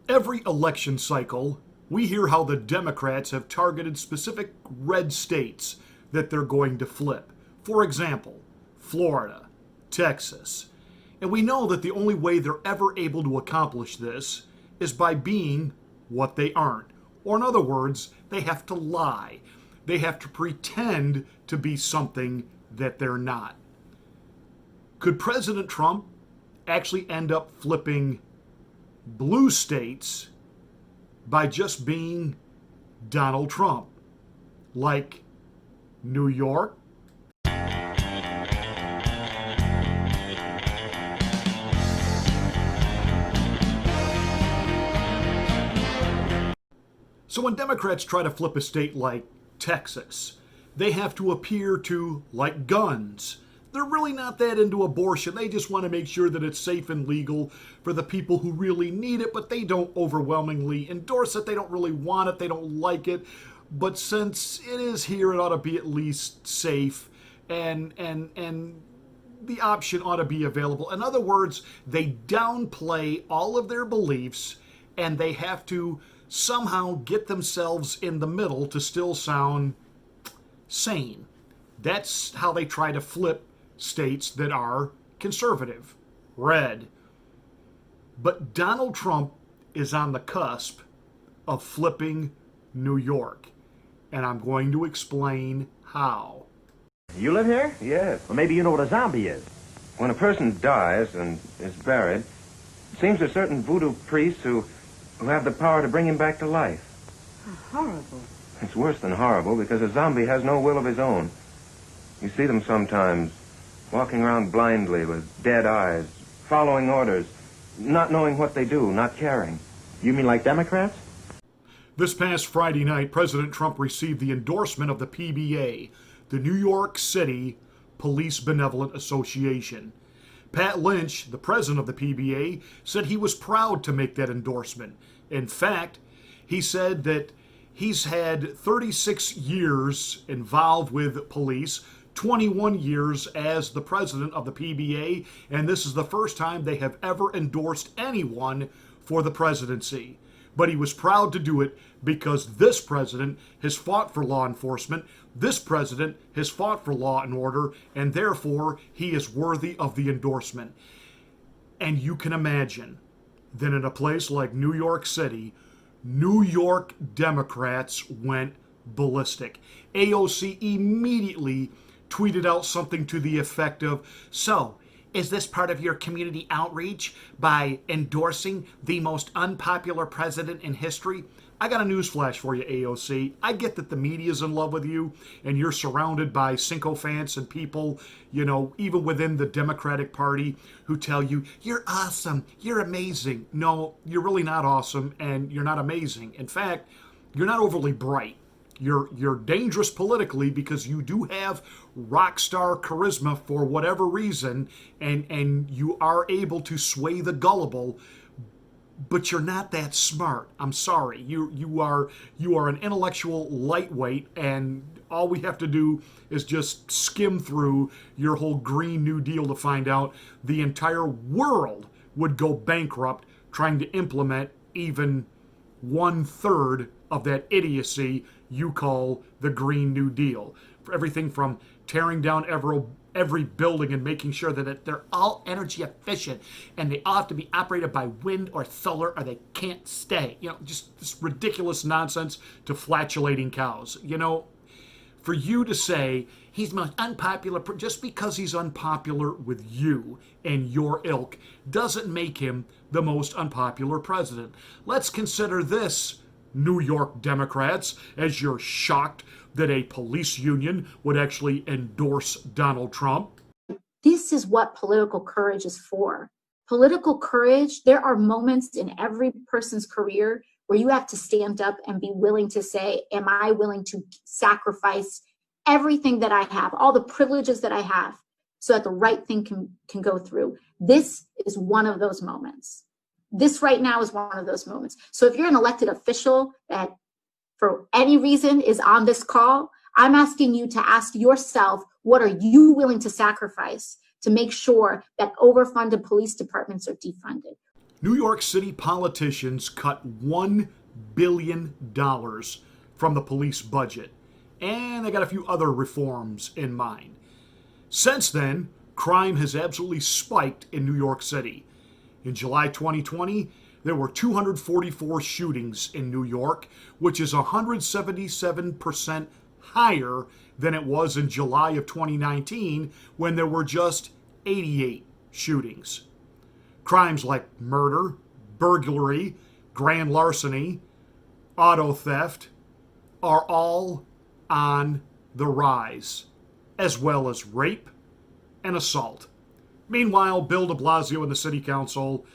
Every election cycle, we hear how the Democrats have targeted specific red states that they're going to flip. For example, Florida, Texas. And we know that the only way they're ever able to accomplish this is by being what they aren't. Or, in other words, they have to lie. They have to pretend to be something that they're not. Could President Trump actually end up flipping blue states by just being Donald Trump, like New York? So when Democrats try to flip a state like Texas, they have to appear to like guns. They're really not that into abortion. They just want to make sure that it's safe and legal for the people who really need it, but they don't overwhelmingly endorse it. They don't really want it. They don't like it. But since it is here, it ought to be at least safe and the option ought to be available. In other words, they downplay all of their beliefs and they have to somehow get themselves in the middle to still sound sane. That's how they try to flip states that are conservative, red. But Donald Trump is on the cusp of flipping New York, and I'm going to explain how. You live here? Yes. Well, maybe you know what a zombie is. When a person dies and is buried, it seems there's certain voodoo priests who have the power to bring him back to life. Horrible. It's worse than horrible because a zombie has no will of his own. You see them sometimes walking around blindly with dead eyes, following orders, not knowing what they do, not caring. You mean like Democrats? This past Friday night, President Trump received the endorsement of the PBA, the New York City Police Benevolent Association. Pat Lynch, the president of the PBA, said he was proud to make that endorsement. In fact, he said that he's had 36 years involved with police, 21 years as the president of the PBA, and this is the first time they have ever endorsed anyone for the presidency. But he was proud to do it because this president has fought for law enforcement, this president has fought for law and order, and therefore he is worthy of the endorsement. And you can imagine that in a place like New York City, New York Democrats went ballistic. AOC immediately tweeted out something to the effect of, "So, is this part of your community outreach by endorsing the most unpopular president in history?" I got a newsflash for you, AOC. I get that the media's in love with you and you're surrounded by sycophants and people, even within the Democratic Party who tell you, "You're awesome, you're amazing." No, you're really not awesome and you're not amazing. In fact, you're not overly bright. You're dangerous politically because you do have rock star charisma for whatever reason, and you are able to sway the gullible, but you're not that smart. I'm sorry. You are an intellectual lightweight, and all we have to do is just skim through your whole Green New Deal to find out the entire world would go bankrupt trying to implement even 1/3 of that idiocy you call the Green New Deal. For everything from tearing down every building and making sure that they're all energy efficient and they all have to be operated by wind or solar or they can't stay. Just this ridiculous nonsense to flatulating cows. For you to say he's most unpopular, just because he's unpopular with you and your ilk doesn't make him the most unpopular president. Let's consider this, New York Democrats, as you're shocked that a police union would actually endorse Donald Trump. This is what political courage is for. Political courage, there are moments in every person's career where you have to stand up and be willing to say, am I willing to sacrifice everything that I have, all the privileges that I have, so that the right thing can go through? This is one of those moments. This right now is one of those moments. So if you're an elected official that for any reason is on this call, I'm asking you to ask yourself, what are you willing to sacrifice to make sure that overfunded police departments are defunded? New York City politicians cut $1 billion from the police budget, and they got a few other reforms in mind. Since then, crime has absolutely spiked in New York City. In July 2020, there were 244 shootings in New York, which is 177% higher than it was in July of 2019, when there were just 88 shootings. Crimes like murder, burglary, grand larceny, auto theft are all on the rise, as well as rape and assault. Meanwhile, Bill de Blasio and the city council,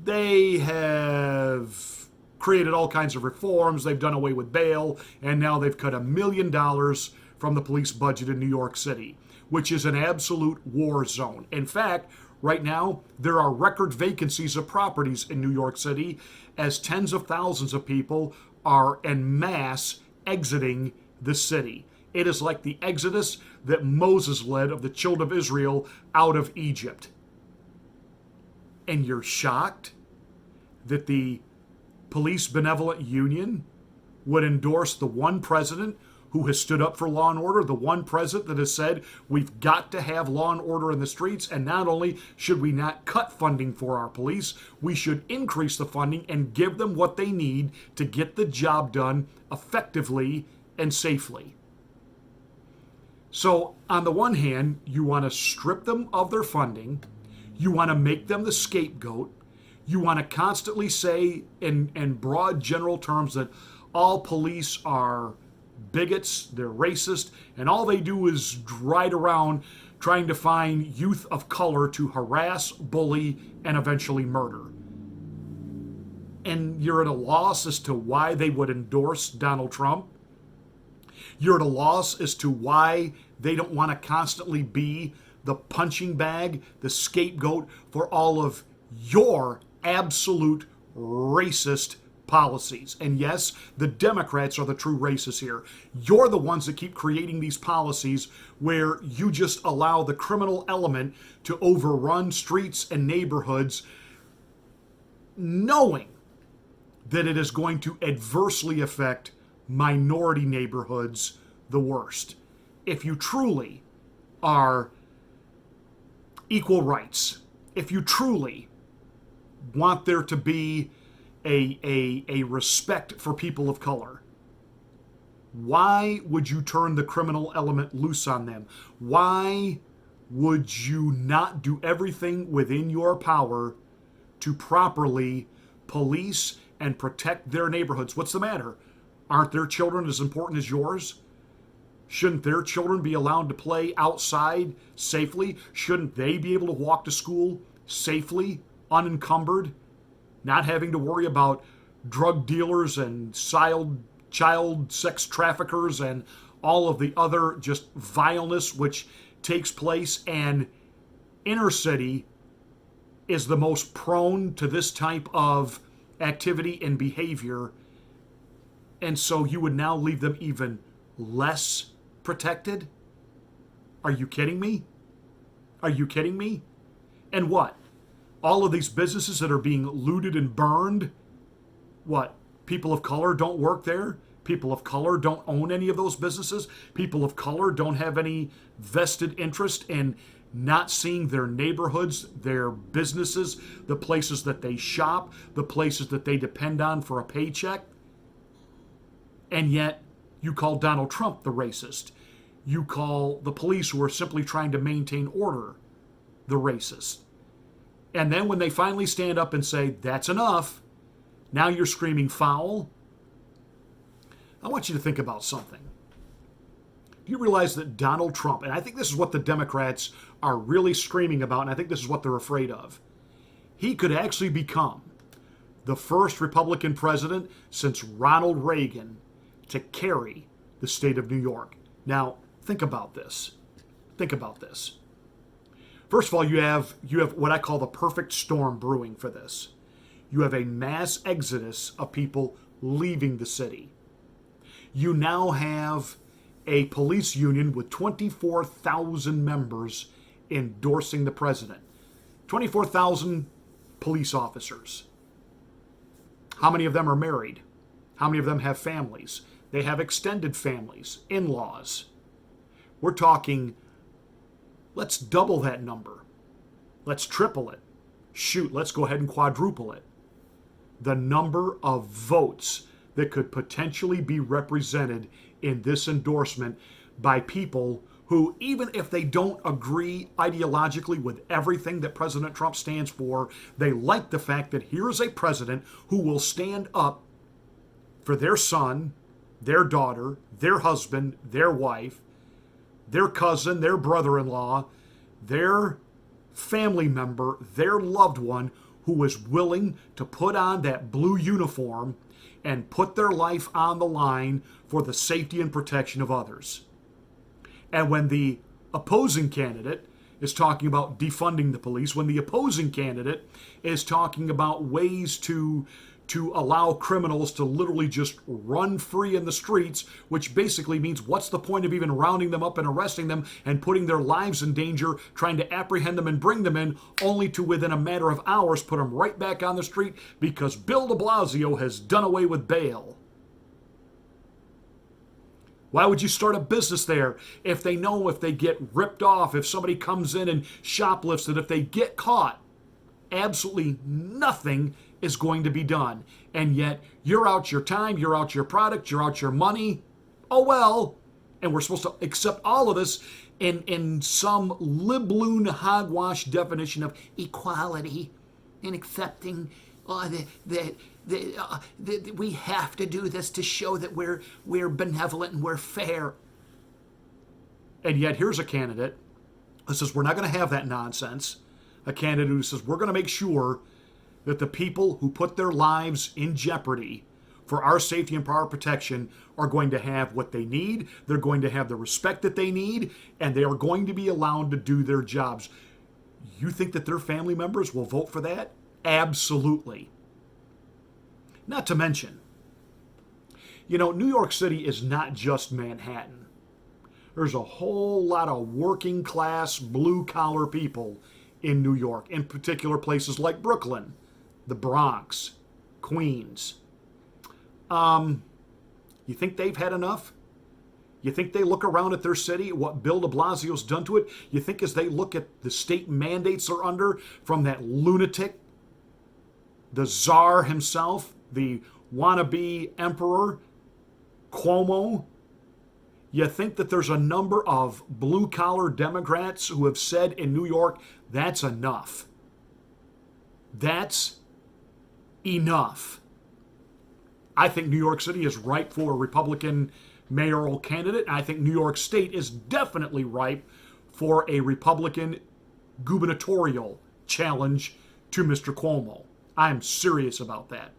they have created all kinds of reforms. They've done away with bail, and now they've cut $1 million from the police budget in New York City, which is an absolute war zone. In fact, right now, there are record vacancies of properties in New York City as tens of thousands of people are en masse exiting the city. It is like the exodus that Moses led of the children of Israel out of Egypt. And you're shocked that the Police Benevolent Union would endorse the one president who has stood up for law and order, the one president that has said we've got to have law and order in the streets, and not only should we not cut funding for our police, we should increase the funding and give them what they need to get the job done effectively and safely. So on the one hand, you want to strip them of their funding, you want to make them the scapegoat, you want to constantly say in broad general terms that all police are bigots, they're racist, and all they do is ride around trying to find youth of color to harass, bully, and eventually murder. And you're at a loss as to why they would endorse Donald Trump. You're at a loss as to why they don't want to constantly be the punching bag, the scapegoat for all of your absolute racist policies. And yes, the Democrats are the true racists here. You're the ones that keep creating these policies where you just allow the criminal element to overrun streets and neighborhoods, knowing that it is going to adversely affect minority neighborhoods the worst. If you truly are equal rights, if you truly want there to be a respect for people of color, why would you turn the criminal element loose on them? Why would you not do everything within your power to properly police and protect their neighborhoods? What's the matter? Aren't their children as important as yours? Shouldn't their children be allowed to play outside safely? Shouldn't they be able to walk to school safely, unencumbered, not having to worry about drug dealers and child sex traffickers and all of the other just vileness which takes place? And inner city is the most prone to this type of activity and behavior. And so you would now leave them even less protected? Are you kidding me? Are you kidding me? And what? All of these businesses that are being looted and burned, what? People of color don't work there? People of color don't own any of those businesses? People of color don't have any vested interest in not seeing their neighborhoods, their businesses, the places that they shop, the places that they depend on for a paycheck? And yet, you call Donald Trump the racist. You call the police, who are simply trying to maintain order, the racist. And then when they finally stand up and say, that's enough, now you're screaming foul. I want you to think about something. Do you realize that Donald Trump, and I think this is what the Democrats are really screaming about, and I think this is what they're afraid of, he could actually become the first Republican president since Ronald Reagan to carry the state of New York. Now, think about this. Think about this. First of all, you have what I call the perfect storm brewing for this. You have a mass exodus of people leaving the city. You now have a police union with 24,000 members endorsing the president. 24,000 police officers. How many of them are married? How many of them have families? They have extended families, in-laws. We're talking, let's double that number. Let's triple it. Shoot, let's go ahead and quadruple it. The number of votes that could potentially be represented in this endorsement by people who, even if they don't agree ideologically with everything that President Trump stands for, they like the fact that here is a president who will stand up for their son, their daughter, their husband, their wife, their cousin, their brother-in-law, their family member, their loved one, who is willing to put on that blue uniform and put their life on the line for the safety and protection of others. And when the opposing candidate is talking about defunding the police, when the opposing candidate is talking about ways to allow criminals to literally just run free in the streets, which basically means what's the point of even rounding them up and arresting them and putting their lives in danger, trying to apprehend them and bring them in, only to within a matter of hours put them right back on the street because Bill de Blasio has done away with bail. Why would you start a business there if they know if they get ripped off, if somebody comes in and shoplifts, that if they get caught, absolutely nothing is going to be done? And yet you're out your time, you're out your product, you're out your money. Oh well. And we're supposed to accept all of this in some libloon hogwash definition of equality and accepting that we have to do this to show that we're benevolent and we're fair. And yet here's a candidate who says we're not going to have that nonsense. A candidate who says we're going to make sure that the people who put their lives in jeopardy for our safety and for our protection are going to have what they need, they're going to have the respect that they need, and they are going to be allowed to do their jobs. You think that their family members will vote for that? Absolutely. Not to mention, New York City is not just Manhattan. There's a whole lot of working class, blue collar people in New York, in particular places like Brooklyn, the Bronx, Queens. You think they've had enough? You think they look around at their city, what Bill de Blasio's done to it? You think as they look at the state mandates they're under from that lunatic, the czar himself, the wannabe emperor, Cuomo, you think that there's a number of blue-collar Democrats who have said in New York, that's enough. That's enough. I think New York City is ripe for a Republican mayoral candidate. I think New York State is definitely ripe for a Republican gubernatorial challenge to Mr. Cuomo. I'm serious about that.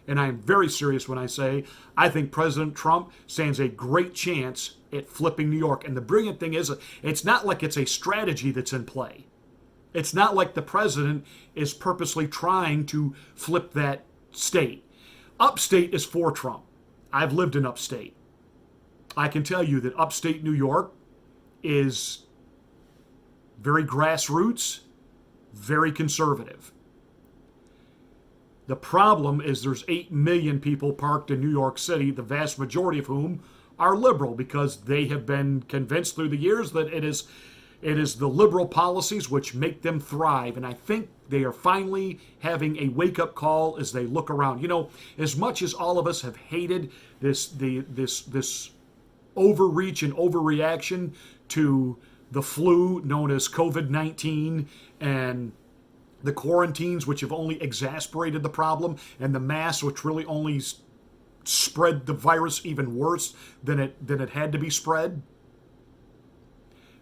And I'm very serious when I say I think President Trump stands a great chance at flipping New York. And the brilliant thing is, it's not like it's a strategy that's in play. It's not like the president is purposely trying to flip that state. Upstate is for Trump. I've lived in upstate. I can tell you that upstate New York is very grassroots, very conservative. The problem is there's 8 million people parked in New York City, the vast majority of whom are liberal because they have been convinced through the years that it is the liberal policies which make them thrive. And I think they are finally having a wake-up call as they look around. As much as all of us have hated this overreach and overreaction to the flu known as COVID-19 and the quarantines, which have only exacerbated the problem, and the masks, which really only spread the virus even worse than it had to be spread.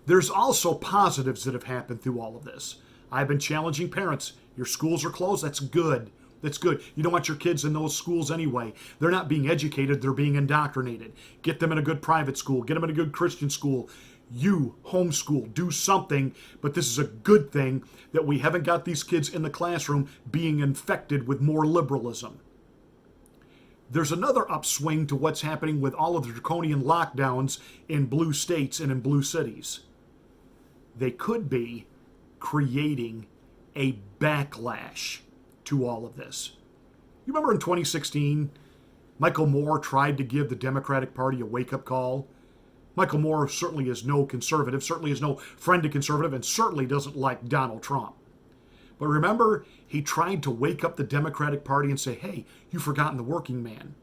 There's also positives that have happened through all of this. I've been challenging parents. Your schools are closed. That's good. That's good. You don't want your kids in those schools anyway. They're not being educated. They're being indoctrinated. Get them in a good private school. Get them in a good Christian school. You homeschool, do something, but this is a good thing that we haven't got these kids in the classroom being infected with more liberalism. There's another upswing to what's happening with all of the draconian lockdowns in blue states and in blue cities. They could be creating a backlash to all of this. You remember in 2016, Michael Moore tried to give the Democratic Party a wake-up call? Michael Moore certainly is no conservative, certainly is no friend to conservative, and certainly doesn't like Donald Trump. But remember, he tried to wake up the Democratic Party and say, hey, you've forgotten the working man.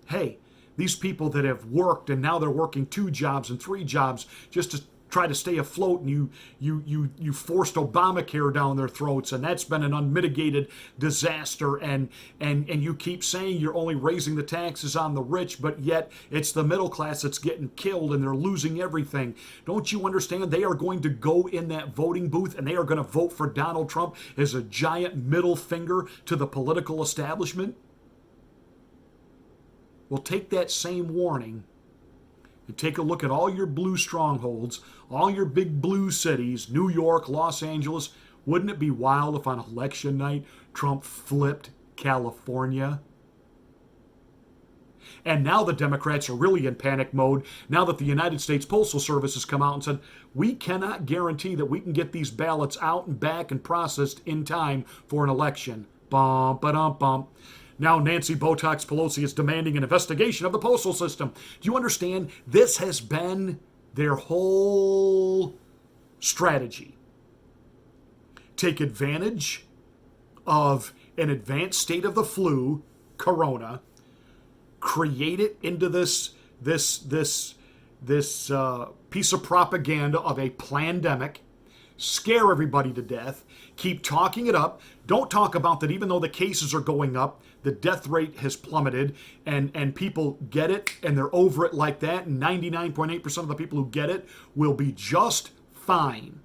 Hey, these people that have worked and now they're working 2 jobs and 3 jobs just to try to stay afloat, and you forced Obamacare down their throats, and that's been an unmitigated disaster, and you keep saying you're only raising the taxes on the rich, but yet it's the middle class that's getting killed and they're losing everything. Don't you understand? They are going to go in that voting booth and they are going to vote for Donald Trump as a giant middle finger to the political establishment. Well, take that same warning and take a look at all your blue strongholds, all your big blue cities, New York, Los Angeles. Wouldn't it be wild if on election night Trump flipped California? And now the Democrats are really in panic mode now that the United States Postal Service has come out and said, we cannot guarantee that we can get these ballots out and back and processed in time for an election. Bum, ba-dum, bum. Now Nancy Botox Pelosi is demanding an investigation of the postal system. Do you understand? This has been their whole strategy. Take advantage of an advanced state of the flu, corona, create it into this piece of propaganda of a plandemic, scare everybody to death, keep talking it up. Don't talk about that even though the cases are going up, the death rate has plummeted, and people get it and they're over it like that, and 99.8% of the people who get it will be just fine.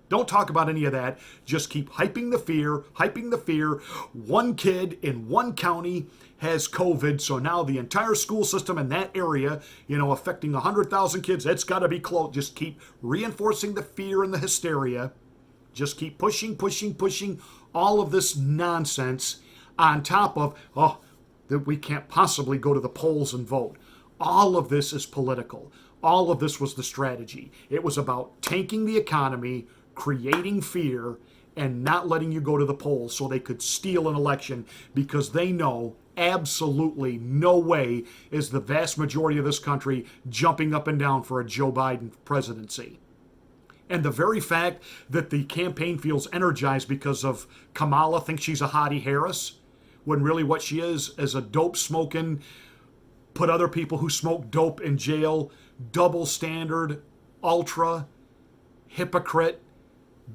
Don't talk about any of that. Just keep hyping the fear, hyping the fear. One kid in one county has COVID, so now the entire school system in that area, affecting 100,000 kids, that's got to be closed. Just keep reinforcing the fear and the hysteria. Just keep pushing all of this nonsense on top of, that we can't possibly go to the polls and vote. All of this is political. All of this was the strategy. It was about tanking the economy, creating fear, and not letting you go to the polls so they could steal an election, because they know absolutely no way is the vast majority of this country jumping up and down for a Joe Biden presidency. And the very fact that the campaign feels energized because of Kamala thinks she's a hottie Harris, when really what she is a dope-smoking, put other people who smoke dope in jail, double standard, ultra, hypocrite,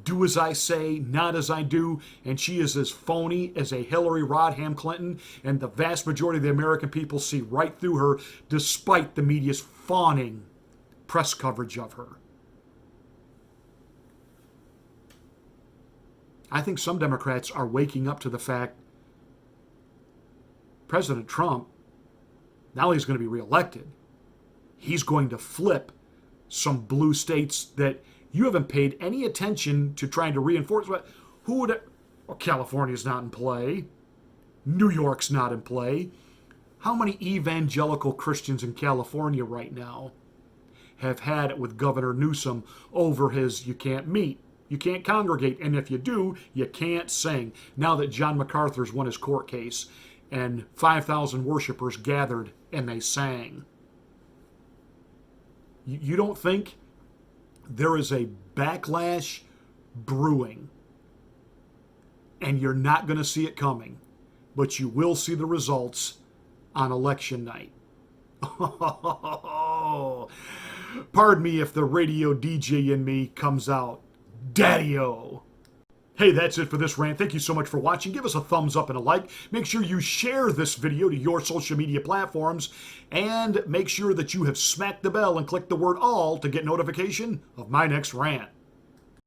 do as I say, not as I do, and she is as phony as a Hillary Rodham Clinton, and the vast majority of the American people see right through her despite the media's fawning press coverage of her. I think some Democrats are waking up to the fact President Trump, now he's going to be reelected, he's going to flip some blue states that you haven't paid any attention to trying to reinforce. Who would? Well, California's not in play. New York's not in play. How many evangelical Christians in California right now have had it with Governor Newsom over his, you can't meet, you can't congregate, and if you do, you can't sing. Now that John MacArthur's won his court case and 5,000 worshipers gathered and they sang. You don't think there is a backlash brewing, and you're not going to see it coming, but you will see the results on election night. Pardon me if the radio DJ in me comes out. Daddy-o. Hey, that's it for this rant. Thank you so much for watching. Give us a thumbs up and a like. Make sure you share this video to your social media platforms, and make sure that you have smacked the bell and clicked the word all to get notification of my next rant.